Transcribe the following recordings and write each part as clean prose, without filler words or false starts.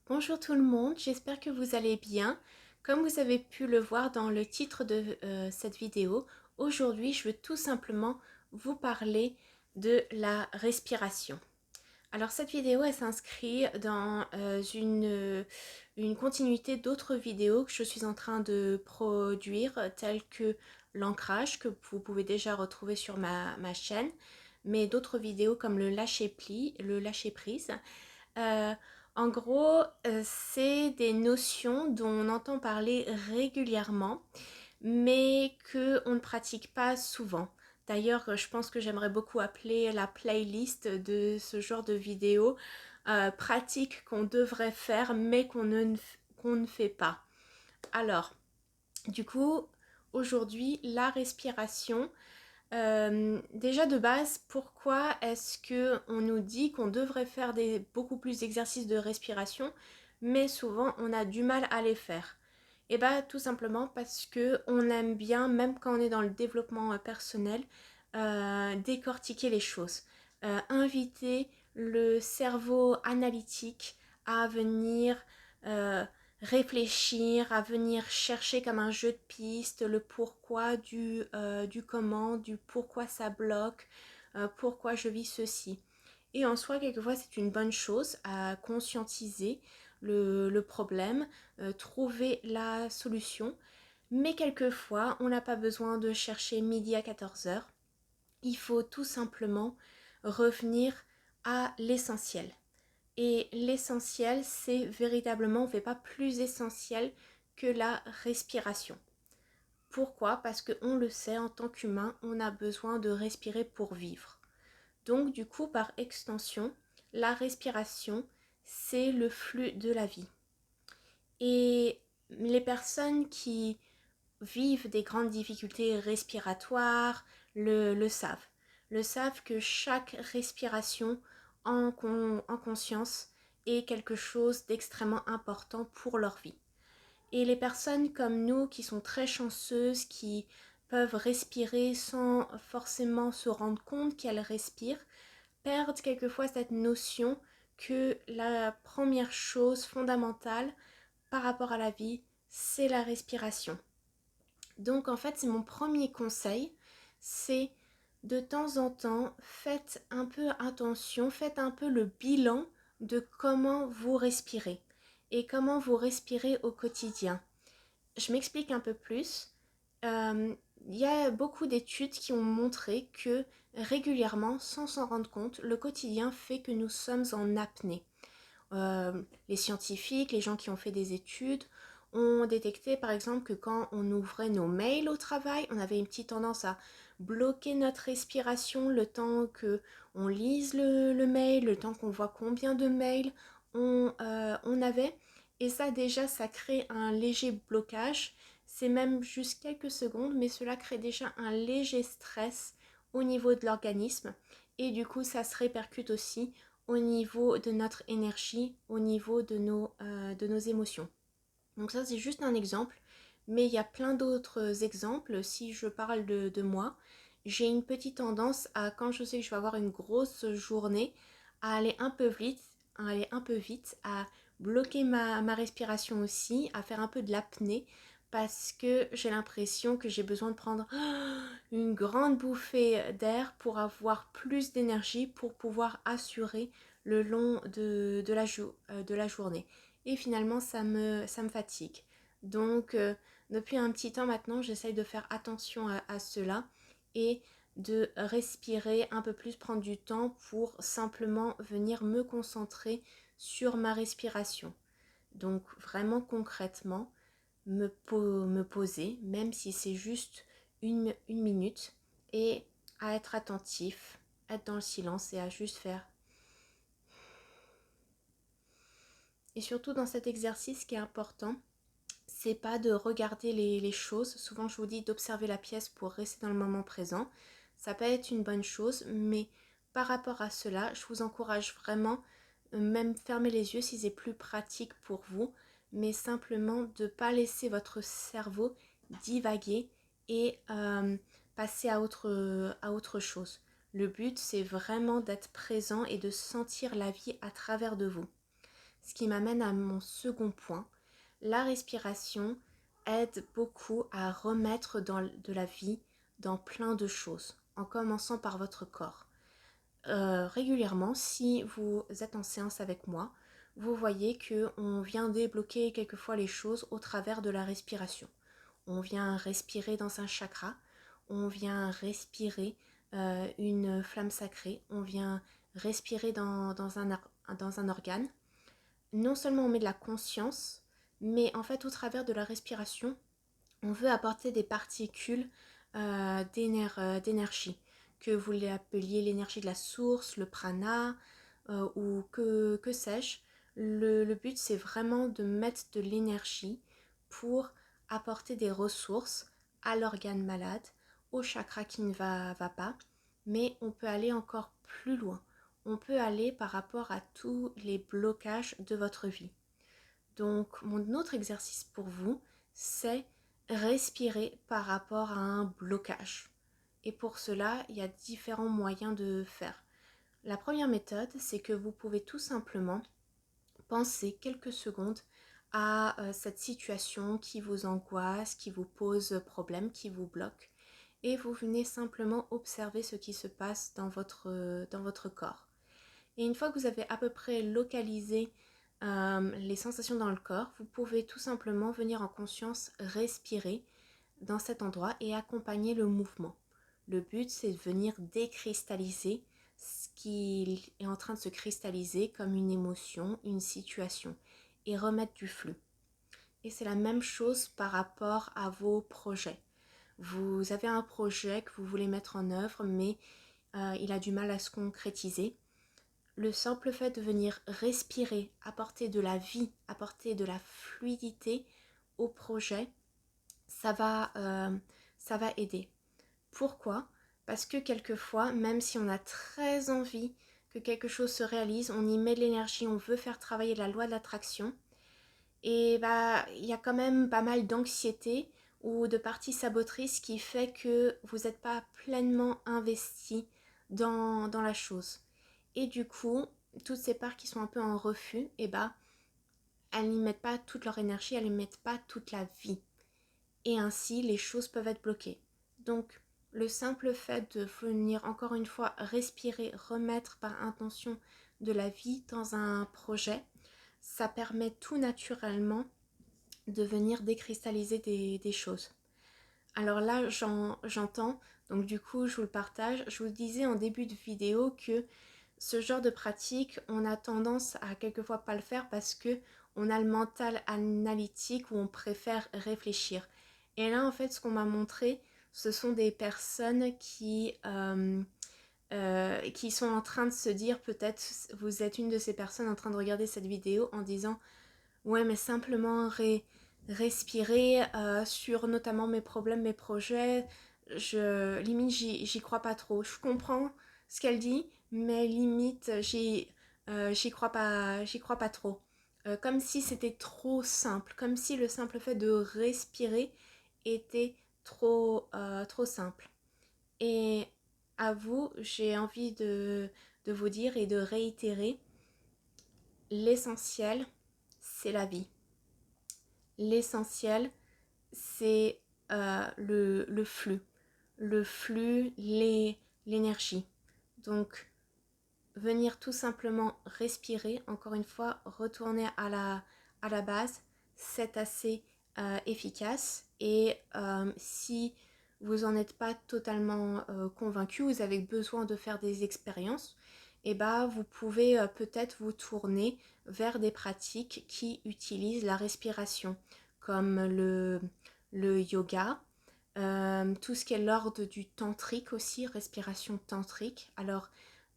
Bonjour tout le monde, j'espère que vous allez bien. Comme vous avez pu le voir dans le titre de cette vidéo, aujourd'hui je veux tout simplement vous parler de la respiration. Alors cette vidéo elle s'inscrit dans une continuité d'autres vidéos que je suis en train de produire telles que l'ancrage que vous pouvez déjà retrouver sur ma chaîne, mais d'autres vidéos comme le lâcher-pli, le lâcher-prise. Euh, En gros, c'est des notions dont on entend parler régulièrement, mais qu'on ne pratique pas souvent. D'ailleurs, je pense que j'aimerais beaucoup appeler la playlist de ce genre de vidéos pratiques qu'on devrait faire, mais qu'on ne fait pas. Alors, du coup, aujourd'hui, la respiration, déjà de base, pourquoi est-ce que on nous dit qu'on devrait faire beaucoup plus d'exercices de respiration, mais souvent on a du mal à les faire? Et bah tout simplement parce que on aime bien, même quand on est dans le développement personnel, décortiquer les choses, inviter le cerveau analytique à venir euh, réfléchir, à venir chercher comme un jeu de pistes le pourquoi du comment, du pourquoi ça bloque, pourquoi je vis ceci. Et en soi, quelquefois, c'est une bonne chose à conscientiser le problème, trouver la solution. Mais quelquefois, on n'a pas besoin de chercher midi à 14 heures. Il faut tout simplement revenir à l'essentiel. Et l'essentiel, c'est véritablement, on ne fait pas plus essentiel que la respiration. Pourquoi? Parce qu'on le sait, en tant qu'humain, on a besoin de respirer pour vivre. Donc du coup, par extension, la respiration, c'est le flux de la vie. Et les personnes qui vivent des grandes difficultés respiratoires le savent. Le savent que chaque respiration en conscience est quelque chose d'extrêmement important pour leur vie. Et les personnes comme nous qui sont très chanceuses, qui peuvent respirer sans forcément se rendre compte qu'elles respirent, perdent quelquefois cette notion que la première chose fondamentale par rapport à la vie, c'est la respiration. Donc en fait, c'est mon premier conseil, c'est de temps en temps, faites un peu attention, faites un peu le bilan de comment vous respirez et comment vous respirez au quotidien. Je m'explique un peu plus. Euh, Il y a beaucoup d'études qui ont montré que régulièrement, sans s'en rendre compte, le quotidien fait que nous sommes en apnée. Les scientifiques, les gens qui ont fait des études ont détecté par exemple que quand on ouvrait nos mails au travail, on avait une petite tendance à bloquer notre respiration le temps que on lise le mail, le temps qu'on voit combien de mails on avait. Et ça déjà, ça crée un léger blocage. C'est même juste quelques secondes, mais cela crée déjà un léger stress au niveau de l'organisme. Et du coup, ça se répercute aussi au niveau de notre énergie, au niveau de nos émotions. Donc ça, c'est juste un exemple, mais il y a plein d'autres exemples. Si je parle de moi, j'ai une petite tendance à, quand je sais que je vais avoir une grosse journée, à aller un peu vite, à bloquer ma respiration aussi, à faire un peu de l'apnée, parce que j'ai l'impression que j'ai besoin de prendre une grande bouffée d'air pour avoir plus d'énergie pour pouvoir assurer le long de la journée. Et finalement, ça me fatigue. Donc, depuis un petit temps maintenant, j'essaye de faire attention à cela et de respirer un peu plus, prendre du temps pour simplement venir me concentrer sur ma respiration. Donc, vraiment concrètement, me poser, même si c'est juste une minute, et à être attentif, être dans le silence et à juste faire. Et surtout dans cet exercice, ce qui est important, c'est pas de regarder les choses. Souvent, je vous dis d'observer la pièce pour rester dans le moment présent. Ça peut être une bonne chose, mais par rapport à cela, je vous encourage vraiment, même fermer les yeux si c'est plus pratique pour vous, mais simplement de ne pas laisser votre cerveau divaguer et passer à autre chose. Le but, c'est vraiment d'être présent et de sentir la vie à travers de vous. Ce qui m'amène à mon second point. La respiration aide beaucoup à remettre de la vie dans plein de choses, en commençant par votre corps. Régulièrement, si vous êtes en séance avec moi, vous voyez qu'on vient débloquer quelquefois les choses au travers de la respiration. On vient respirer dans un chakra, on vient respirer une flamme sacrée, on vient respirer dans un organe. Non seulement on met de la conscience, mais en fait au travers de la respiration, on veut apporter des particules d'énergie, que vous l'appeliez l'énergie de la source, le prana ou que sais-je. Le but, c'est vraiment de mettre de l'énergie pour apporter des ressources à l'organe malade, au chakra qui ne va pas, mais on peut aller encore plus loin. On peut aller par rapport à tous les blocages de votre vie. Donc, mon autre exercice pour vous, c'est respirer par rapport à un blocage. Et pour cela, il y a différents moyens de faire. La première méthode, c'est que vous pouvez tout simplement penser quelques secondes à cette situation qui vous angoisse, qui vous pose problème, qui vous bloque. Et vous venez simplement observer ce qui se passe dans votre corps. Et une fois que vous avez à peu près localisé les sensations dans le corps, vous pouvez tout simplement venir en conscience respirer dans cet endroit et accompagner le mouvement. Le but, c'est de venir décristalliser ce qui est en train de se cristalliser comme une émotion, une situation, et remettre du flux. Et c'est la même chose par rapport à vos projets. Vous avez un projet que vous voulez mettre en œuvre, mais il a du mal à se concrétiser. Le simple fait de venir respirer, apporter de la vie, apporter de la fluidité au projet, ça va aider. Pourquoi? Parce que quelquefois, même si on a très envie que quelque chose se réalise, on y met de l'énergie, on veut faire travailler la loi de l'attraction, et bah il y a quand même pas mal d'anxiété ou de parties sabotrices qui fait que vous n'êtes pas pleinement investi dans la chose. Et du coup, toutes ces parts qui sont un peu en refus, et bah elles n'y mettent pas toute leur énergie, elles n'y mettent pas toute la vie. Et ainsi, les choses peuvent être bloquées. Donc, le simple fait de venir encore une fois respirer, remettre par intention de la vie dans un projet, ça permet tout naturellement de venir décristalliser des choses. Alors là, j'entends, donc du coup, je vous le partage. Je vous disais en début de vidéo que ce genre de pratique, on a tendance à quelquefois pas le faire parce que on a le mental analytique où on préfère réfléchir. Et là, en fait, ce qu'on m'a montré, ce sont des personnes qui sont en train de se dire, peut-être vous êtes une de ces personnes en train de regarder cette vidéo en disant ouais, mais simplement respirer sur notamment mes problèmes, mes projets. Limite, j'y crois pas trop. Je comprends ce qu'elle dit, mais limite, j'y crois pas trop. Comme si c'était trop simple, comme si le simple fait de respirer était trop simple. Et à vous, j'ai envie de vous dire et de réitérer, l'essentiel, c'est la vie. L'essentiel, c'est le flux. Le flux, l'énergie. Donc, venir tout simplement respirer, encore une fois, retourner à la base, c'est assez efficace. Et si vous n'en êtes pas totalement convaincu, vous avez besoin de faire des expériences, et bah, vous pouvez peut-être vous tourner vers des pratiques qui utilisent la respiration, comme le yoga, tout ce qui est l'ordre du tantrique aussi, respiration tantrique. Alors,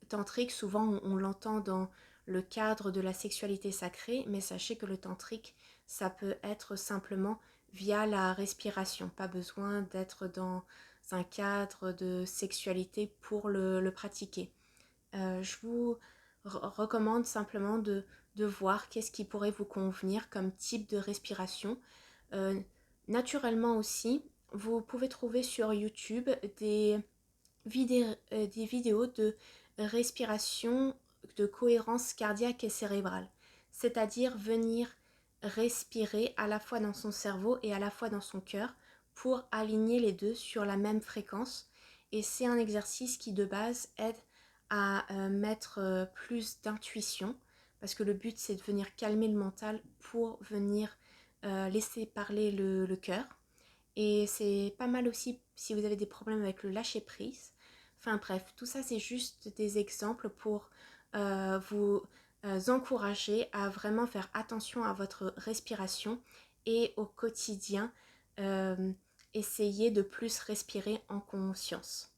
tantrique, souvent on l'entend dans le cadre de la sexualité sacrée, mais sachez que le tantrique, ça peut être simplement via la respiration, pas besoin d'être dans un cadre de sexualité pour le pratiquer. Je vous recommande simplement de voir qu'est-ce qui pourrait vous convenir comme type de respiration. Euh, Naturellement aussi, vous pouvez trouver sur YouTube des vidéos de respiration, de cohérence cardiaque et cérébrale. c'est-à-dire venir respirer à la fois dans son cerveau et à la fois dans son cœur pour aligner les deux sur la même fréquence. Et c'est un exercice qui de base aide à mettre plus d'intuition, parce que le but c'est de venir calmer le mental pour venir laisser parler le cœur. Et c'est pas mal aussi si vous avez des problèmes avec le lâcher prise. Enfin bref, tout ça c'est juste des exemples pour vous encourager à vraiment faire attention à votre respiration et au quotidien, essayer de plus respirer en conscience.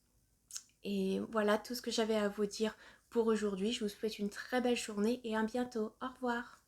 Et voilà tout ce que j'avais à vous dire pour aujourd'hui. Je vous souhaite une très belle journée et à bientôt. Au revoir.